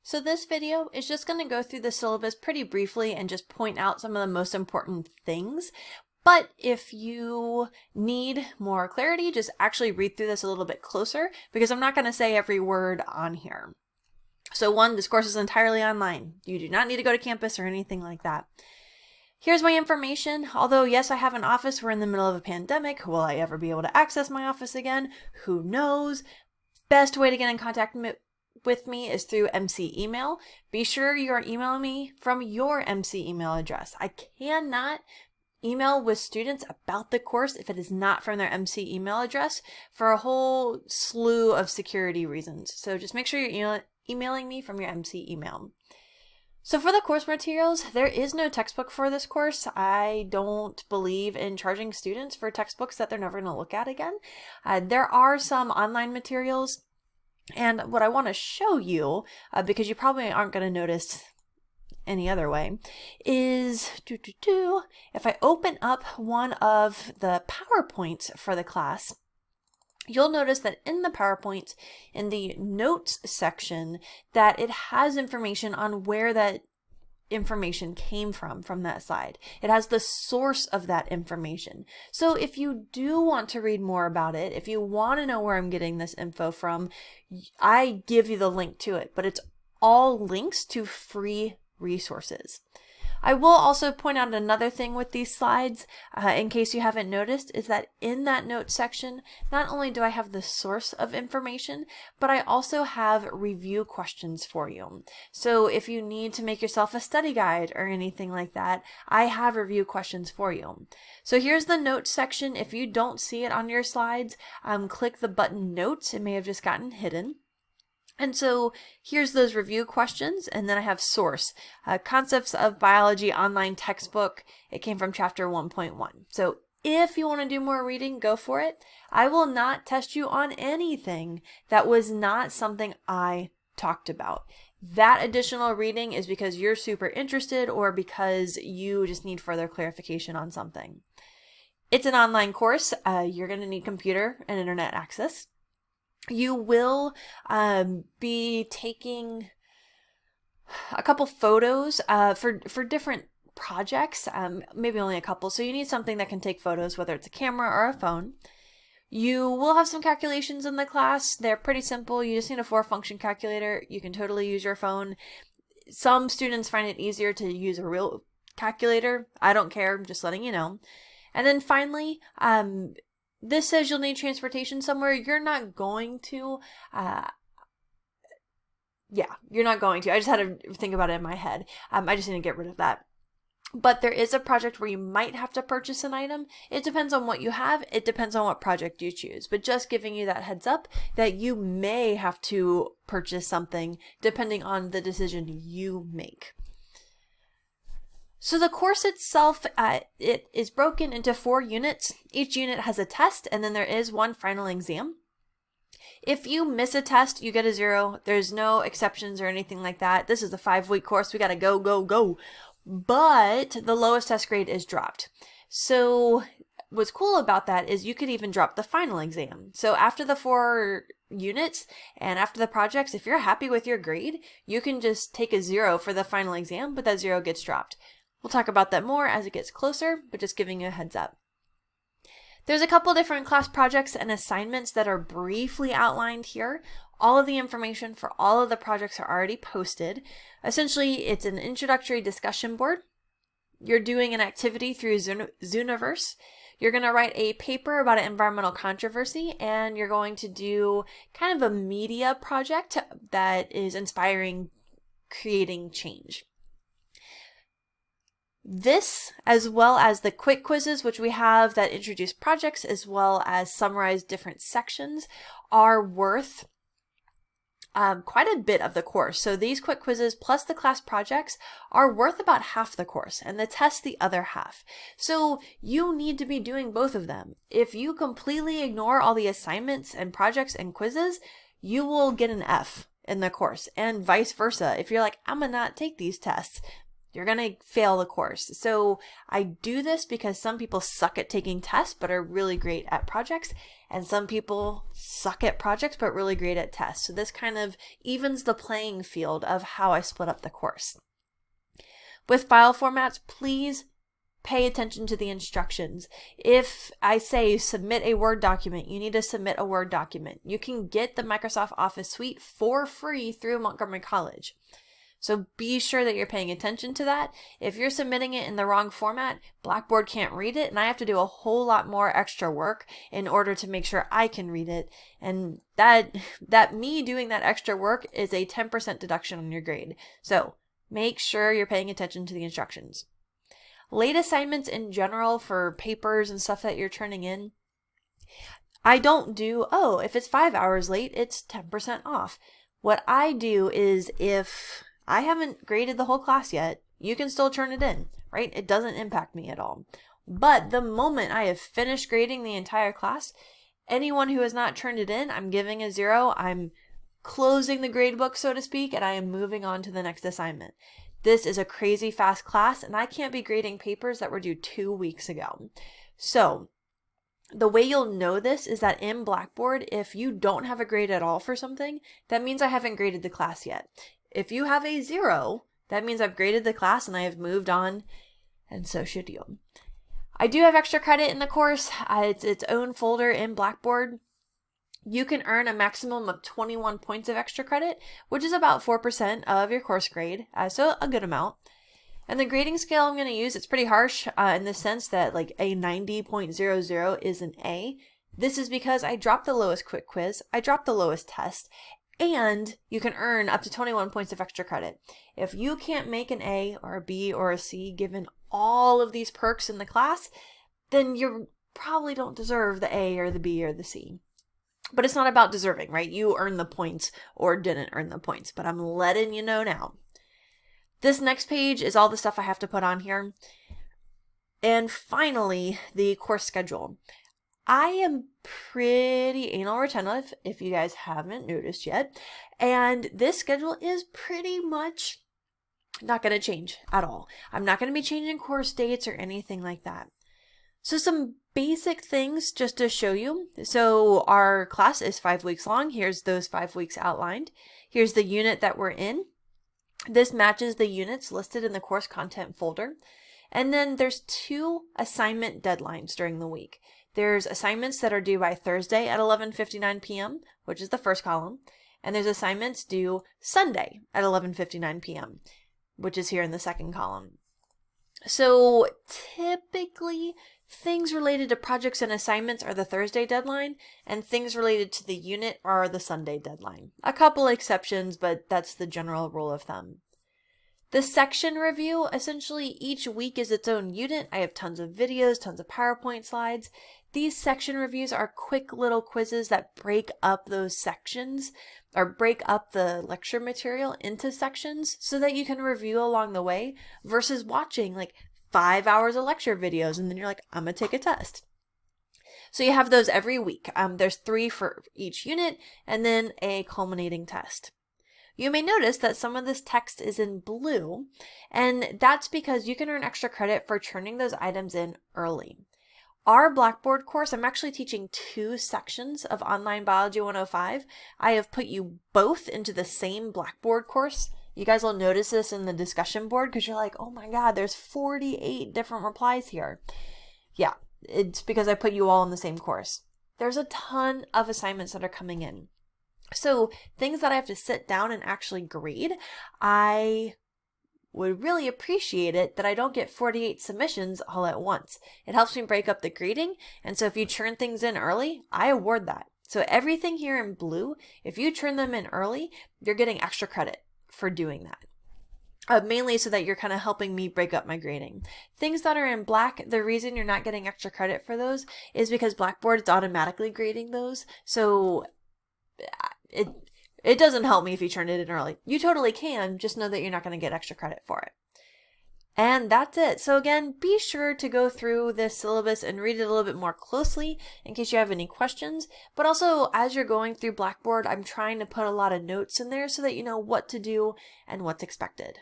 So this video is just going to go through the syllabus pretty briefly and just point out some of the most important things. But if you need more clarity, just actually read through this a little bit closer because I'm not going to say every word on here. So one, this course is entirely online. You do not need to go to campus or anything like that. Here's my information. Although, yes, I have an office. We're in the middle of a pandemic. Will I ever be able to access my office again? Who knows? Best way to get in contact with me is through MC email. Be sure you are emailing me from your MC email address. I cannot email with students about the course if it is not from their MC email address for a whole slew of security reasons. So just make sure you're emailing me from your MC email. So for the course materials, there is no textbook for this course. I don't believe in charging students for textbooks that they're never going to look at again. There are some online materials, and what I want to show you, because you probably aren't going to notice any other way, is if I open up one of the PowerPoints for the class, you'll notice that in the PowerPoint, in the notes section, that it has information on where that information came from that slide. It has the source of that information. So if you do want to read more about it, if you want to know where I'm getting this info from, I give you the link to it, but it's all links to free resources. I will also point out another thing with these slides, in case you haven't noticed, is that in that notes section, not only do I have the source of information, but I also have review questions for you. So if you need to make yourself a study guide or anything like that, I have review questions for you. So here's the notes section. If you don't see it on your slides, click the button Notes. It may have just gotten hidden. And so here's those review questions, and then I have source, Concepts of Biology online textbook. It came from chapter 1.1. So if you want to do more reading, go for it. I will not test you on anything that was not something I talked about. That additional reading is because you're super interested or because you just need further clarification on something. It's an online course. You're going to need computer and internet access. You will be taking a couple photos for different projects, maybe only a couple. So you need something that can take photos, whether it's a camera or a phone. You will have some calculations in the class. They're pretty simple. You just need a 4-function calculator. You can totally use your phone. Some students find it easier to use a real calculator. I don't care. I'm just letting you know. And then finally, this says you'll need transportation somewhere. You're not going to. You're not going to. I just had to think about it in my head. I just need to get rid of that. But there is a project where you might have to purchase an item. It depends on what you have. It depends on what project you choose. But just giving you that heads up that you may have to purchase something depending on the decision you make. So the course itself, it is broken into 4 units. Each unit has a test, and then there is one final exam. If you miss a test, you get a 0. There's no exceptions or anything like that. This is a 5-week course. We got to go, go, go. But the lowest test grade is dropped. So what's cool about that is you could even drop the final exam. So after the 4 units and after the projects, if you're happy with your grade, you can just take a 0 for the final exam, but that 0 gets dropped. We'll talk about that more as it gets closer, but just giving you a heads up. There's a couple different class projects and assignments that are briefly outlined here. All of the information for all of the projects are already posted. Essentially, it's an introductory discussion board. You're doing an activity through Zooniverse. You're going to write a paper about an environmental controversy, and you're going to do kind of a media project that is inspiring creating change. This, as well as the quick quizzes, which we have that introduce projects as well as summarize different sections, are worth quite a bit of the course. So these quick quizzes plus the class projects are worth about half the course and the test the other half. So you need to be doing both of them. If you completely ignore all the assignments and projects and quizzes, you will get an F in the course, and vice versa. If you're like, I'm gonna not take these tests, you're going to fail the course. So I do this because some people suck at taking tests but are really great at projects, and some people suck at projects but really great at tests. So this kind of evens the playing field of how I split up the course. With file formats, please pay attention to the instructions. If I say submit a Word document, you need to submit a Word document. You can get the Microsoft Office Suite for free through Montgomery College. So be sure that you're paying attention to that. If you're submitting it in the wrong format, Blackboard can't read it, and I have to do a whole lot more extra work in order to make sure I can read it. And that me doing that extra work is a 10% deduction on your grade. So make sure you're paying attention to the instructions. Late assignments in general for papers and stuff that you're turning in, I don't do, oh, if it's 5 hours late, it's 10% off. What I do is if I haven't graded the whole class yet, you can still turn it in, right? It doesn't impact me at all. But the moment I have finished grading the entire class, anyone who has not turned it in, I'm giving a 0. I'm closing the grade book, so to speak, and I am moving on to the next assignment. This is a crazy fast class, and I can't be grading papers that were due 2 weeks ago. So the way you'll know this is that in Blackboard, if you don't have a grade at all for something, that means I haven't graded the class yet. If you have a 0, that means I've graded the class and I have moved on, and so should you. I do have extra credit in the course. It's its own folder in Blackboard. You can earn a maximum of 21 points of extra credit, which is about 4% of your course grade, so a good amount. And the grading scale I'm going to use, it's pretty harsh in the sense that like a 90.00 is an A. This is because I dropped the lowest quick quiz, I dropped the lowest test, and you can earn up to 21 points of extra credit. If you can't make an A or a B or a C given all of these perks in the class, then you probably don't deserve the A or the B or the C. But it's not about deserving, right? You earned the points or didn't earn the points, but I'm letting you know now. This next page is all the stuff I have to put on here. And finally, the course schedule. I am pretty anal retentive, if you guys haven't noticed yet, and this schedule is pretty much not going to change at all. I'm not going to be changing course dates or anything like that. So some basic things just to show you. So our class is 5 weeks long. Here's those 5 weeks outlined. Here's the unit that we're in. This matches the units listed in the course content folder. And then there's 2 assignment deadlines during the week. There's assignments that are due by Thursday at 11:59 p.m., which is the first column. And there's assignments due Sunday at 11:59 p.m., which is here in the second column. So typically, things related to projects and assignments are the Thursday deadline, and things related to the unit are the Sunday deadline. A couple exceptions, but that's the general rule of thumb. The section review, essentially each week is its own unit. I have tons of videos, tons of PowerPoint slides. These section reviews are quick little quizzes that break up those sections or break up the lecture material into sections so that you can review along the way versus watching like 5 hours of lecture videos and then you're like, I'm gonna take a test. So you have those every week. There's 3 for each unit and then a culminating test. You may notice that some of this text is in blue, and that's because you can earn extra credit for turning those items in early. Our Blackboard course, I'm actually teaching 2 sections of Online Biology 105. I have put you both into the same Blackboard course. You guys will notice this in the discussion board because you're like, oh my God, there's 48 different replies here. Yeah, it's because I put you all in the same course. There's a ton of assignments that are coming in. So things that I have to sit down and actually grade, I would really appreciate it that I don't get 48 submissions all at once. It helps me break up the grading, and so if you turn things in early, I award that. So everything here in blue, if you turn them in early, you're getting extra credit for doing that. Mainly so that you're kind of helping me break up my grading. Things that are in black, the reason you're not getting extra credit for those is because Blackboard is automatically grading those, so it doesn't help me if you turn it in early. You totally can, just know that you're not going to get extra credit for it. And that's it. So again, be sure to go through this syllabus and read it a little bit more closely in case you have any questions. But also, as you're going through Blackboard, I'm trying to put a lot of notes in there so that you know what to do and what's expected.